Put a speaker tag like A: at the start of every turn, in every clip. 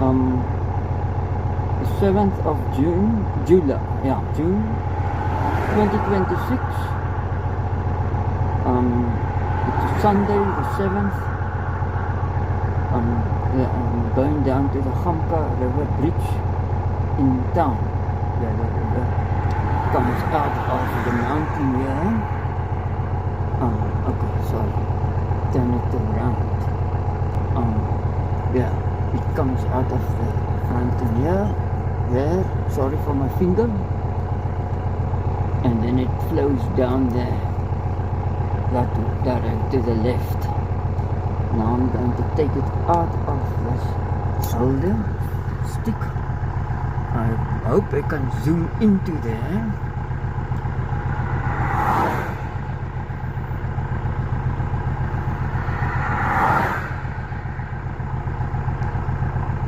A: Um, the 7th of June, July, yeah, June 2026. It's Sunday the 7th. Yeah, I'm going down to the Gamka River Bridge in town. Yeah, the river comes out of the mountain here. Okay, sorry. Turn it around. Yeah, it comes out of the fountain here. There, sorry for my finger. And then it flows down there. That to the left. Now I'm going to take it out of this shoulder stick. I hope I can zoom into there.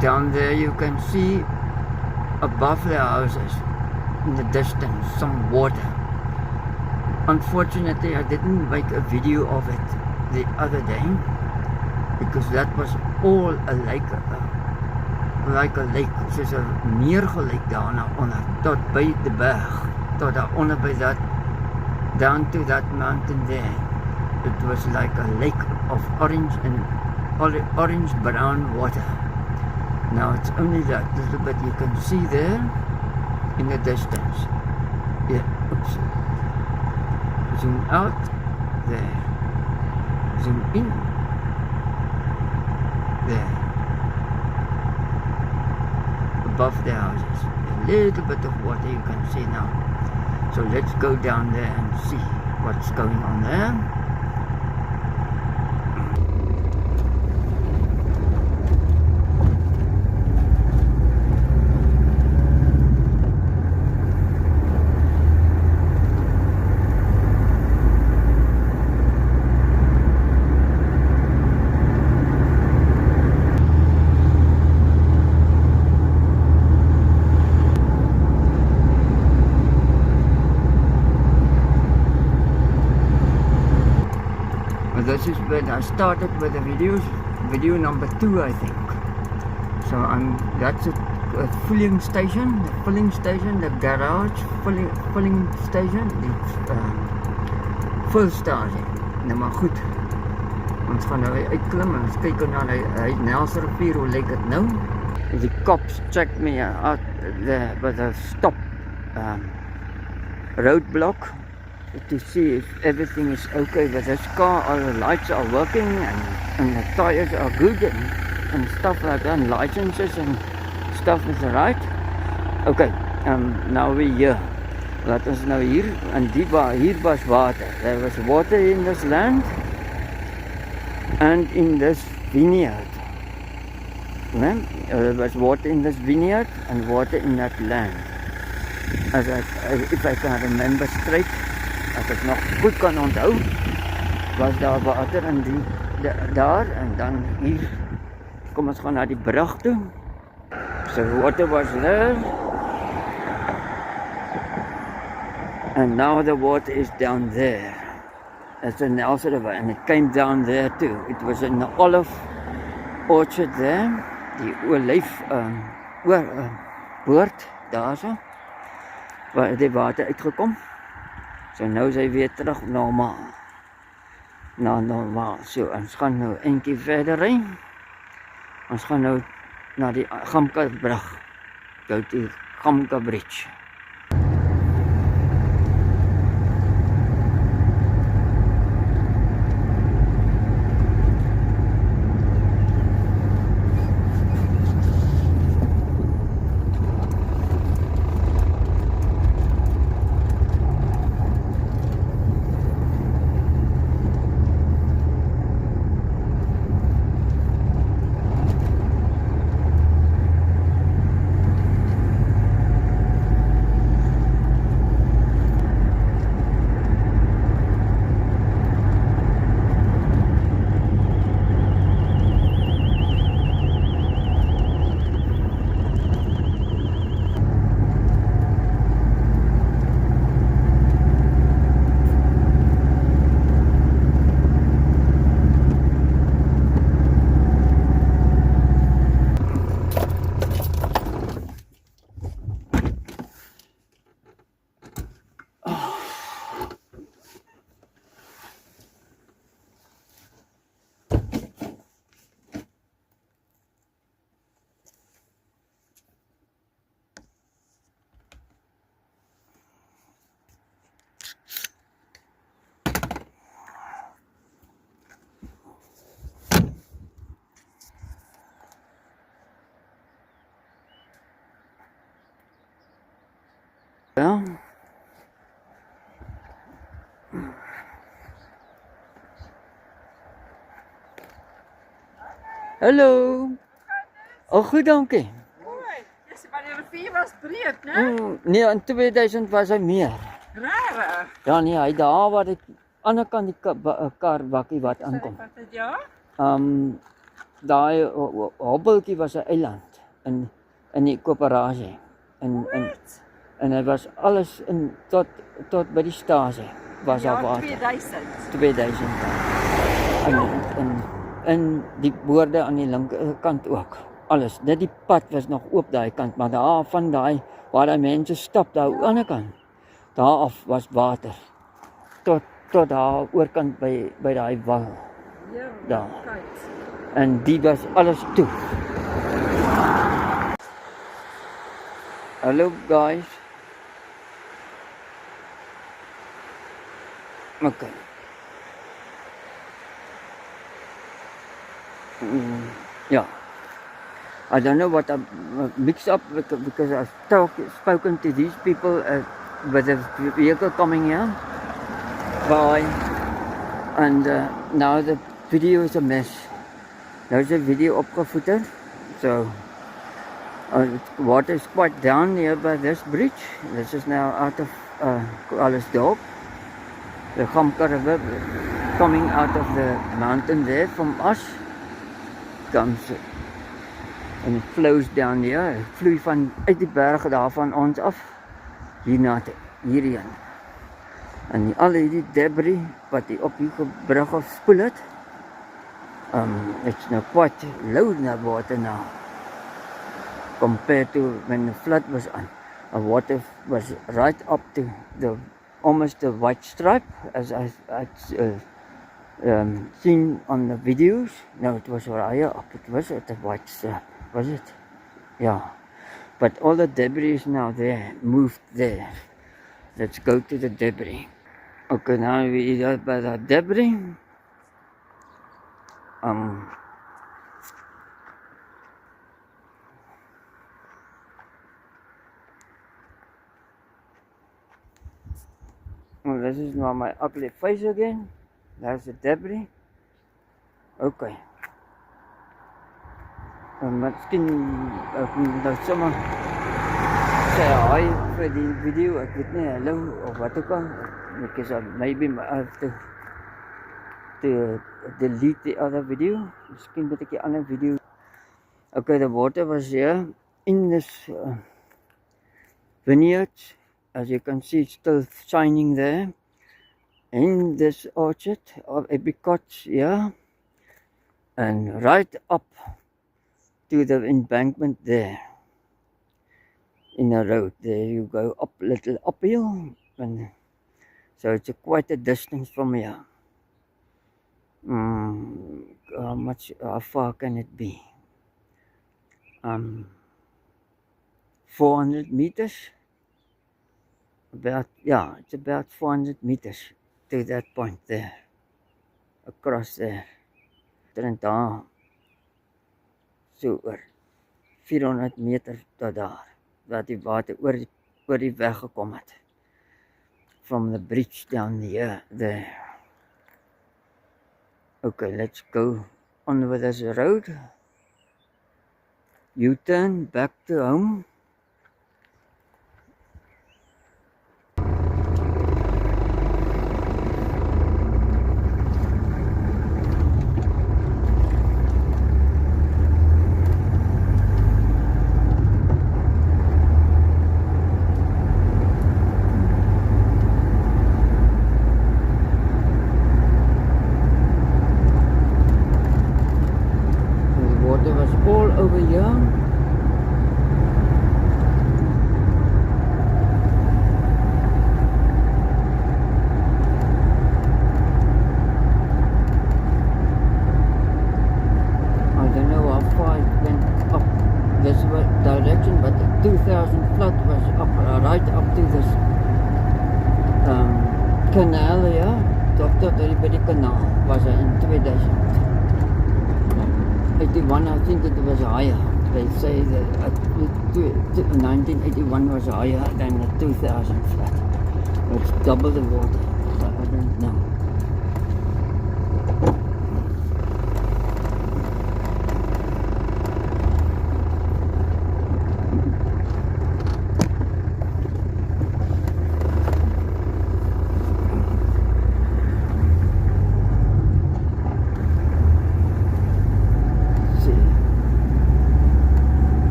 A: Down there you can see above the houses in the distance some water. Unfortunately I didn't make a video of it the other day because that was all a lake, like a lake, soos 'n meer gelyk daarna onder, tot by die berg, tot daar onder by that, down to that mountain there. It was like a lake of orange and orange brown water. Now it's only that little bit you can see there in the distance. Yeah, oops. Zoom out there, zoom in there, above the houses, a little bit of water you can see now. So let's go down there and see what's going on there. This is when I started with the videos, video number 2 I think. So that's a filling station, the garage filling station, die vulstasie. Nou maar goed, ons gaan nou uitklim en ons kyk na die Nelsrivier, hoe lyk dit nou? The cops checked me out with a stop roadblock to see if everything is okay with this car. All the lights are working and the tires are good and stuff like that, and licenses and stuff is right. Okay, now we're here. Laat ons nou hier, en hier was water. There was water in this land and in this vineyard. There was water in this vineyard and water in that land. If I can remember straight, as ek nog goed kan onthou, was daar water in daar en dan hier. Kom ons gaan na die brug toe. So water was there. And now the water is down there. It's the Nelson River and it came down there too. It was in the olive orchard there. Die olyf boord daar so. Waar die water uitgekom. So nou is hy weer terug normaal. Nou normaal. So ons gaan nou eentjie verder ry. Ons gaan nou na die Gamka brug. Go to Gamka Bridge. Ja. Hallo. Oh, goed, dankie.
B: Mooi. Dus, maar de rivier was breed, né?
A: Nee, in 2000 was hy meer.
B: Rarig.
A: Ja nee, hy daar waar die ander kant die kar bakkie wat aankom.
B: Wat het ja?
A: Daai hobbeltjie was 'n eiland in die koöperasie. En hy was alles in tot by die stasie was daar
B: Ja,
A: water.
B: 2000.
A: 2000. En die boorde aan die linkerkant ook. Alles. Net die pad was nog oop daai kant, maar daar van daai waar daai mense stap daar aan die ander kant. Daar af was water. Tot daar oorkant by daai wal.
B: Ja.
A: Daar.
B: Kyk.
A: En die was alles toe. Hallo guys. Okay. Yeah. I don't know what I mixed up because I've spoken to these people with a vehicle coming here by, and now the video is a mess. There's a video opgevoeter, so water is quite down here by this bridge. This is now out of Kualisdorp. The Gamka River coming out of the mountain there from us comes and it flows down here. Het vloei van uit die berge daar van ons af hierheen. En al die debris wat die op die brug gespoel het. It's now quite low now water now compared to when the flood was on. The water was right up to almost the white stripe as I'd seen on the videos. No, it was higher up. It was at the white stripe, was it? Yeah. But all the debris is now there, moved there. Let's go to the debris. Okay, now we are by the debris. Well, this is now my ugly face again. There's the debris. Okay. Miskien ek moet nou sommer sê hi vir die video. Ek weet nie, hallo of wat ook al. Because maybe I have to delete the other video. Miskien moet ek die ander video. Okay, the water was here in this vineyard. As you can see, it's still shining there. In this orchard of apricots here. And right up to the embankment there. In the road. There you go up a little uphill. And so it's quite a distance from here. How far can it be? 400 meters. It's about 400 meters to that point there. Across there. En daar. So oor 400 meter tot daar. Waar die water oor die weg gekom het. From the bridge down here, there. Okay, let's go on with this road. U-turn back to home. Over here. I don't know how far it went up this direction, but the 2000 flood was up right up to this canal here. Tot by die kanaal was in 2000. 81, I think it was higher. they say that 1981 was higher than the 2000 flood. It's double the water, so I don't know.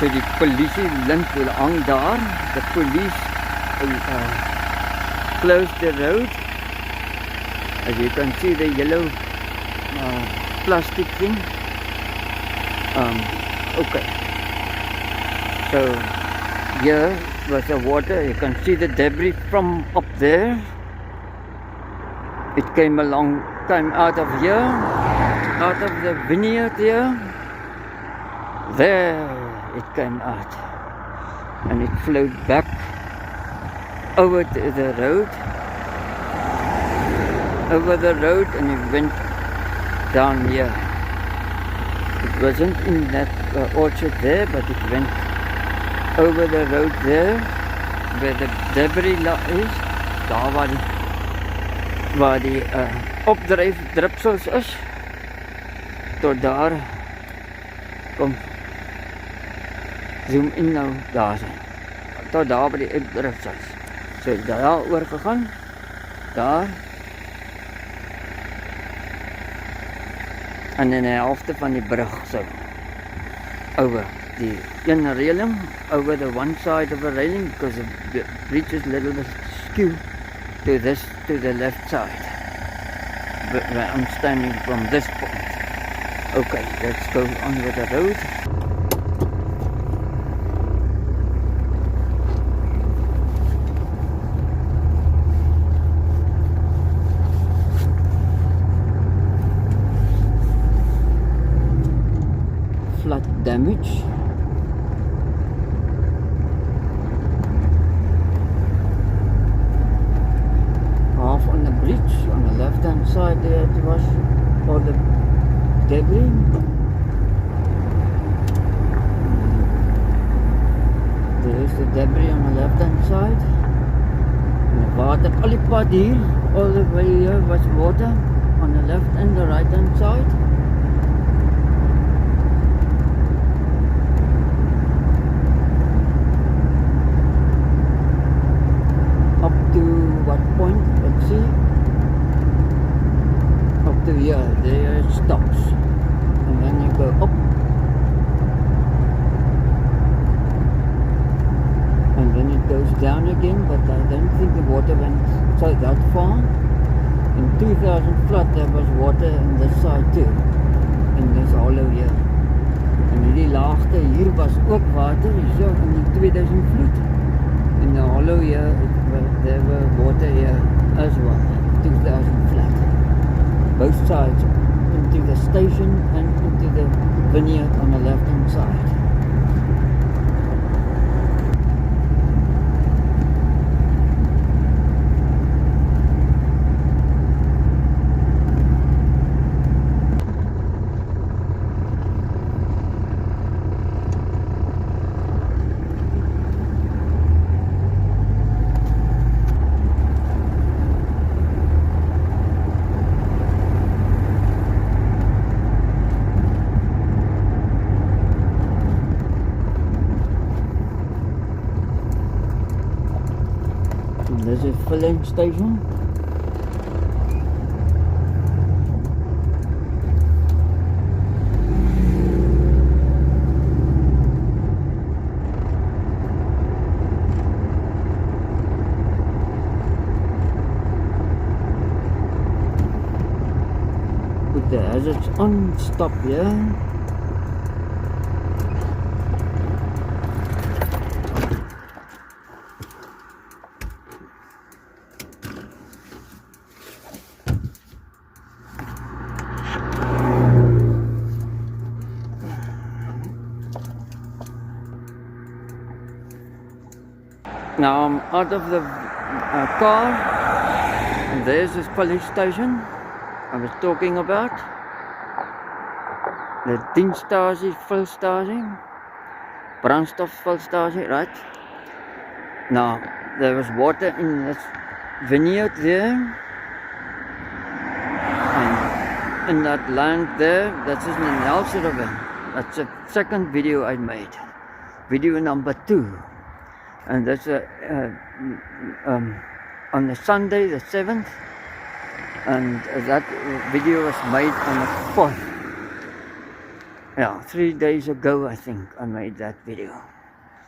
A: So die polisie lint wil hang daar. The police closed the road. As you can see the yellow plastic thing. Okay. So here was the water. You can see the debris from up there. It came out of here, out of the vineyard here. There it came out, and it flowed back over to the road, and it went down here. It wasn't in that orchard there, but it went over the road there, where the debris is, daar waar die opdryf drupsels is, tot daar kom. Zoom in nou daar zijn. Tot daar by die opdrifsels. So daar oorgegaan. Daar. En in die helfte van die brug so. Over die een railing. Over the one side of the railing. Because the bridge is a little bit skew to the left side. But where I'm standing from this point. Okay, let's go on with the road. Flood damage. Half on the bridge, on the left hand side there it was all the debris. There's the debris on the left hand side. And the water, al die pad hier, all the way here was water on the left and the right hand side. To what point? Let's see. Up to here, there it stops, and then you go up, and then it goes down again. But I don't think the water went so that far. In 2000 flood, there was water on this side too, in this hollow here. En die laagte hier was ook water, hier in die 2000 vloed. In the hollow here, there were water here as well, 2000 flat. Both sides, into the station and into the vineyard on the left hand side. There's a filling station. Put the hazards on, stop here. Now I'm out of the car, and there's this police station I was talking about. The dienststasie, vulstasie, brandstofvulstasie, right? Now, there was water in this vineyard there, and in that land there, that's in the Nelson River. That's the second video I made, video number 2, and that's on the Sunday the 7th, and that video was made on the 4th. Ja, 3 days ago I think I made that video.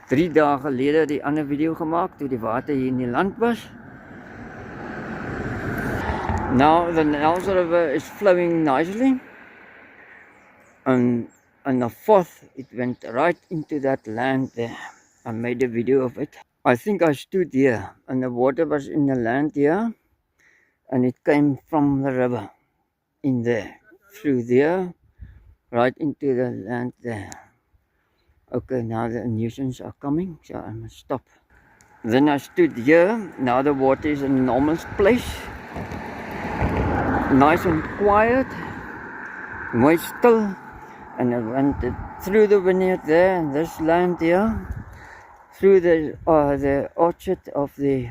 A: 3 dae gelede die ander video gemaak toe die water hier in die land was. Now the Nelson River is flowing nicely, and on the 4th it went right into that land there. I made a video of it. I think I stood here and the water was in the land here, and it came from the river in there, through there, right into the land there. Okay, now the nuisance are coming, so I must stop. Then I stood here. Now the water is in a normal place, nice and quiet, mooi still, and I went through the vineyard there, and this land here, through the orchard of the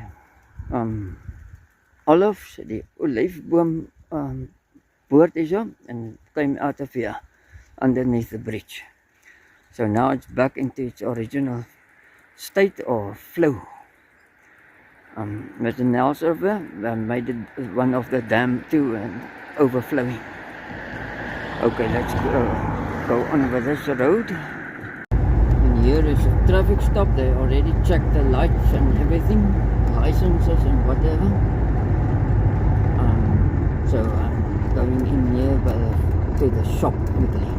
A: olives, the olijfboom boord is here, and came out of here underneath the bridge. So now it's back into its original state or flow. With the Nelson River, I made it one of the dam too and overflowing. Okay, let's go on with this road. And here is a traffic stop. They already checked the lights and everything, licenses and whatever. So I'm going in here to the shop quickly.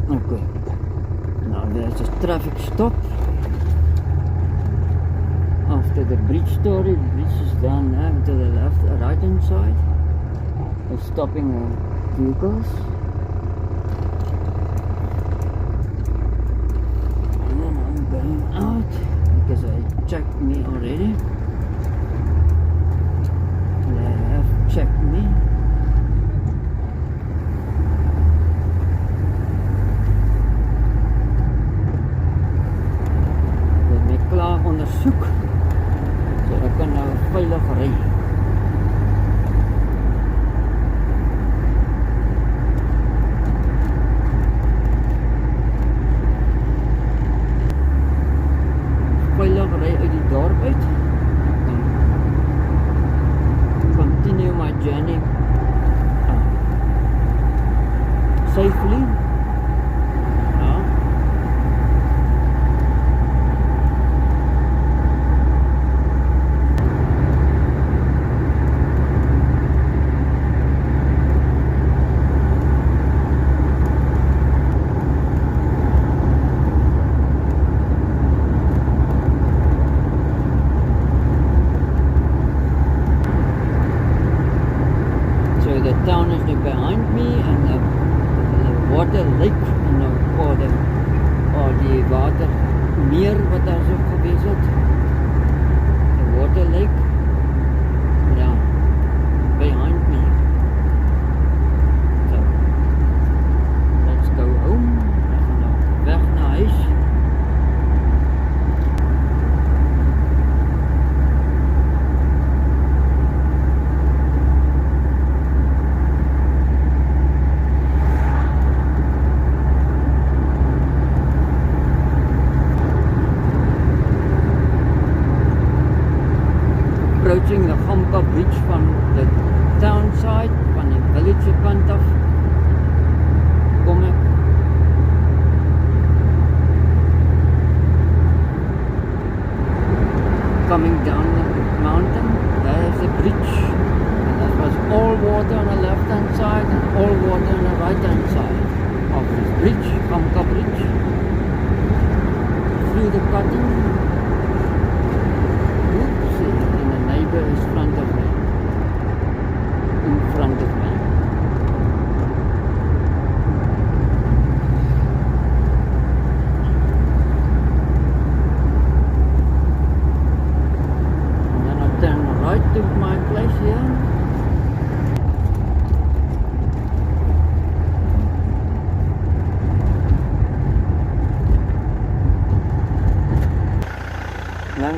A: Okay, now there's a traffic stop after the bridge story. The bridge is down there to the left, right hand side. They're stopping vehicles, and then I'm going out because I checked me already. They have checked me. Ondersoek, so ek kan nou veilig ry. Veilig ry uit die dorp uit. Continue my journey safely. Town is behind me, and the water lake, or the water meer wat daar so gewees het, the water lake, yeah, behind me. So let's go home. Ek gaan nou weg na huis. Approaching the Gamka Bridge from the town side, van die village kant af. Kom ek. Coming down the mountain, there's the bridge. And that was all water on the left hand side and all water on the right hand side of this bridge, Gamka Bridge. Through the cutting. Is front of me, in front of me.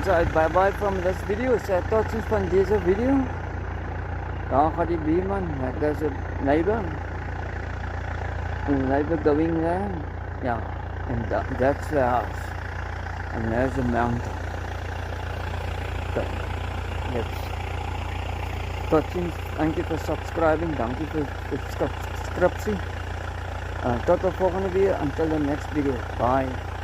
A: mense uit bye from this video. Sê tot ziens van deze video. Daar gaat die buurman. There's a neighbor. A neighbor going there. Yeah, and that's the house. And there's a mountain. Okay, let's. Tot ziens. Dankie vir subscribing. Dankie vir subscriptie. Tot de volgende weer. Until the next video. Bye.